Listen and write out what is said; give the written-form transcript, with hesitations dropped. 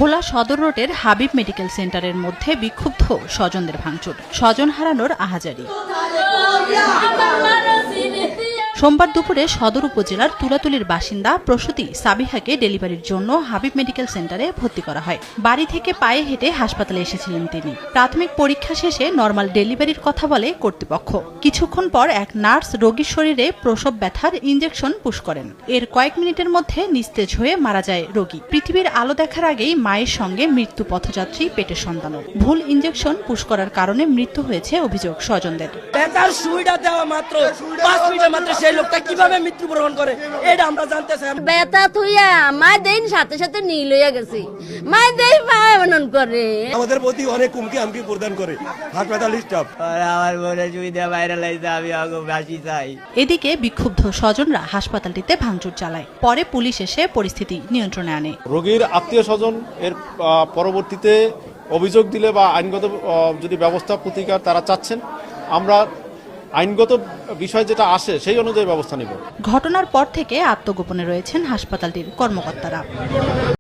ভোলা সদর রোডের হাবিব মেডিকেল সেন্টারের মধ্যে বিক্ষুব্ধ স্বজনদের ভাঙচুর, স্বজন হারানোর আহাজারি। সোমবার দুপুরে সদর উপজেলার তুলাতুলির বাসিন্দা প্রসূতি সাবিহাকে ডেলিভারির জন্য হাবিব মেডিকেল সেন্টারে ভর্তি করা হয়। বাড়ি থেকে পায়ে হেঁটে হাসপাতালে এসেছিলেন তিনি। প্রাথমিক পরীক্ষা শেষে নরমাল ডেলিভারির কথা বলে কর্তৃপক্ষ। কিছুক্ষণ পর এক নার্স রোগীর শরীরে প্রসব ব্যথার ইনজেকশন পুশ করেন। এর কয়েক মিনিটের মধ্যে নিস্তেজ হয়ে মারা যায় রোগী। পৃথিবীর আলো দেখার আগেই মায়ের সঙ্গে মৃত্যু পথযাত্রী পেটের সন্তানও। ভুল ইনজেকশন পুশ করার কারণে মৃত্যু হয়েছে অভিযোগ স্বজনদের। ব্যথার সুইটা দেওয়া মাত্র 5 মিনিটের মধ্যে সেই লোকটা কিভাবে মৃত্যুবরণ করে এটা আমরা জানতে চাই। ব্যথা থুইয়া মা দেন সাথে সাথে নীল হইয়া গেছে, মা দেই পায়ন করে আমাদের প্রতি অনেক হুমকি আমকি প্রদান করে হাসপাতাল স্টাফ। আমার মনে সুবিধা বাইরে লাইছে, আমি আগে বাঁচি চাই। এদিকে বিক্ষুব্ধ স্বজনরা হাসপাতালটিতে ভাঙচুর চালায়। পরে পুলিশ এসে পরিস্থিতি নিয়ন্ত্রণে আনে। রোগীর আত্মীয় স্বজন এর পরবর্তীতে অভিযোগ দিলে বা আইনগত যদি ব্যবস্থা প্রতিকার তারা চাচ্ছেন, আমরা আইনগত বিষয় যেটা আসে সেই অনুযায়ী ব্যবস্থা নেব। ঘটনার পর থেকে আত্মগোপনে রয়েছেন হাসপাতালটির কর্মকর্তারা।